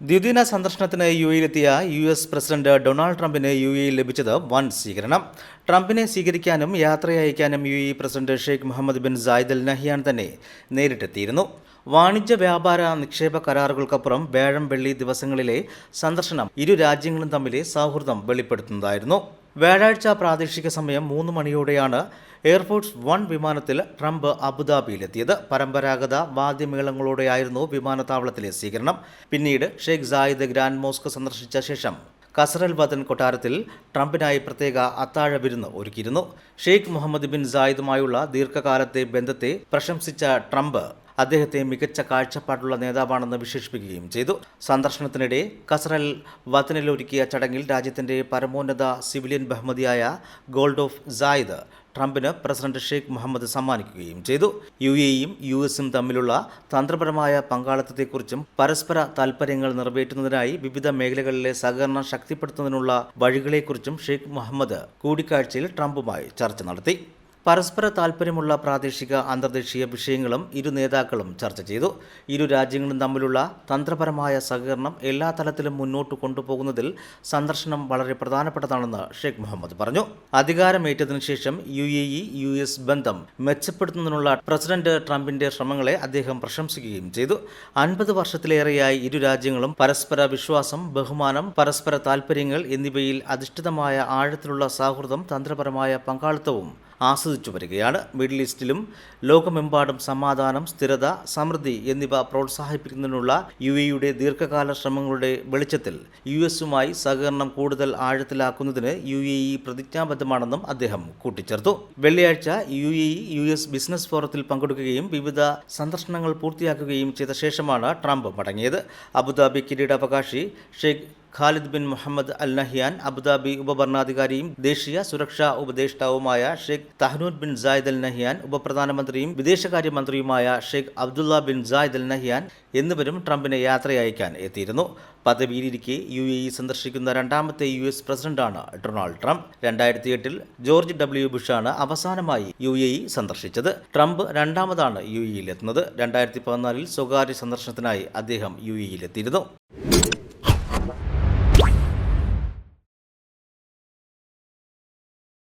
ദ്വിദിന സന്ദർശനത്തിന് യുഎഇയിലെത്തിയ US president Donald ട്രംപിന് യുഎഇയിൽ ലഭിച്ചത് വൻ സ്വീകരണം. ട്രംപിനെ സ്വീകരിക്കാനും യാത്രയയക്കാനും UAE president Sheikh Mohammed bin Zayed Al Nahyan തന്നെ നേരിട്ടെത്തിയിരുന്നു. വാണിജ്യ വ്യാപാര നിക്ഷേപ കരാറുകൾക്കപ്പുറം വ്യാഴം വെള്ളി ദിവസങ്ങളിലെ സന്ദർശനം ഇരു രാജ്യങ്ങളും തമ്മിലെ സൗഹൃദം വെളിപ്പെടുത്തുന്നതായിരുന്നു. വ്യാഴാഴ്ച പ്രാദേശിക സമയം 3 മണിയോടെയാണ് എയർഫോഴ്സ് 1 വിമാനത്തിൽ ട്രംപ് അബുദാബിയിലെത്തിയത്. പരമ്പരാഗത വാദ്യമേളങ്ങളോടെയായിരുന്നു വിമാനത്താവളത്തിലെ സ്വീകരണം. പിന്നീട് ഷെയ്ഖ് സായിദ് ഗ്രാൻഡ് മോസ്ക് സന്ദർശിച്ച ശേഷം കസറൽ വതൻ കൊട്ടാരത്തിൽ ട്രംപിനായി പ്രത്യേക അത്താഴ വിരുന്ന് ഒരുക്കിയിരുന്നു. ഷെയ്ഖ് മുഹമ്മദ് ബിൻ സായിദുമായുള്ള ദീർഘകാലത്തെ ബന്ധത്തെ പ്രശംസിച്ച ട്രംപ് അദ്ദേഹത്തെ മികച്ച കാഴ്ചപ്പാടുള്ള നേതാവാണെന്ന് വിശേഷിപ്പിക്കുകയും ചെയ്തു. സന്ദർശനത്തിനിടെ കസറൽ വതനിൽ ഒരുക്കിയ ചടങ്ങിൽ രാജ്യത്തിന്റെ പരമോന്നത സിവിലിയൻ ബഹുമതിയായ ഗോൾഡ് ഓഫ് സായിദ് ട്രംപിന് പ്രസിഡന്റ് ഷെയ്ഖ് മുഹമ്മദ് സമ്മാനിക്കുകയും ചെയ്തു. യുഎഇയും യുഎസും തമ്മിലുള്ള തന്ത്രപരമായ പങ്കാളിത്തത്തെക്കുറിച്ചും പരസ്പര താൽപ്പര്യങ്ങൾ നിറവേറ്റുന്നതിനായി വിവിധ മേഖലകളിലെ സഹകരണം ശക്തിപ്പെടുത്തുന്നതിനുള്ള വഴികളെക്കുറിച്ചും ഷെയ്ഖ് മുഹമ്മദ് കൂടിക്കാഴ്ചയിൽ ട്രംപുമായി ചർച്ച നടത്തി. പരസ്പര താൽപ്പര്യമുള്ള പ്രാദേശിക അന്തർദേശീയ വിഷയങ്ങളും ഇരു നേതാക്കളും ചർച്ച ചെയ്തു. ഇരു രാജ്യങ്ങളും തമ്മിലുള്ള തന്ത്രപരമായ സഹകരണം എല്ലാ തലത്തിലും മുന്നോട്ട് കൊണ്ടുപോകുന്നതിൽ സന്ദർശനം വളരെ പ്രധാനപ്പെട്ടതാണെന്ന് ഷെയ്ഖ് മുഹമ്മദ് പറഞ്ഞു. അധികാരമേറ്റതിനു ശേഷം യുഎഇ യുഎസ് ബന്ധം മെച്ചപ്പെടുത്തുന്നതിനുള്ള പ്രസിഡന്റ് ട്രംപിന്റെ ശ്രമങ്ങളെ അദ്ദേഹം പ്രശംസിക്കുകയും ചെയ്തു. 50 വർഷത്തിലേറെയായി ഇരു രാജ്യങ്ങളും പരസ്പര വിശ്വാസം, ബഹുമാനം, പരസ്പര താൽപ്പര്യങ്ങൾ എന്നിവയിൽ അധിഷ്ഠിതമായ ആഴത്തിലുള്ള സൗഹൃദം, തന്ത്രപരമായ പങ്കാളിത്തവും ആസ്വദിച്ചു വരികയാണ്. മിഡിൽ ഈസ്റ്റിലും ലോകമെമ്പാടും സമാധാനം, സ്ഥിരത, സമൃദ്ധി എന്നിവ പ്രോത്സാഹിപ്പിക്കുന്നതിനുള്ള യുഎഇയുടെ ദീർഘകാല ശ്രമങ്ങളുടെ വെളിച്ചത്തിൽ യുഎസുമായി സഹകരണം കൂടുതൽ ആഴത്തിലാക്കുന്നതിന് യുഎഇ പ്രതിജ്ഞാബദ്ധമാണെന്നും അദ്ദേഹം കൂട്ടിച്ചേർത്തു. വെള്ളിയാഴ്ച യുഎഇ യുഎസ് ബിസിനസ് ഫോറത്തിൽ പങ്കെടുക്കുകയും വിവിധ സന്ദർശനങ്ങൾ പൂർത്തിയാക്കുകയും ചെയ്ത ശേഷമാണ് ട്രംപ് മടങ്ങിയത്. അബുദാബി കിരീടാവകാശി Sheikh Khalid bin Mohammed Al Nahyan, Abu Dhabi ഉപഭരണാധികാരിയും ദേശീയ സുരക്ഷാ ഉപദേഷ്ടാവുമായ Sheikh Tahnoun bin Zayed Al Nahyan, ഉപപ്രധാനമന്ത്രിയും വിദേശകാര്യമന്ത്രിയുമായ Sheikh Abdullah bin Zayed Al Nahyan എന്നിവരും ട്രംപിനെ യാത്രയയക്കാൻ എത്തിയിരുന്നു. പദവിയിലിരിക്കെ യുഎഇ സന്ദർശിക്കുന്ന രണ്ടാമത്തെ യുഎസ് പ്രസിഡന്റാണ് ഡൊണാൾഡ് ട്രംപ്. 2008 ജോർജ് ഡബ്ല്യു ബുഷാണ് അവസാനമായി യുഎഇ സന്ദർശിച്ചത്. ട്രംപ് രണ്ടാമതാണ് യുഎഇയിലെത്തുന്നത്. 2014 സ്വകാര്യ സന്ദർശനത്തിനായി അദ്ദേഹം യുഎഇയിലെത്തിയിരുന്നു.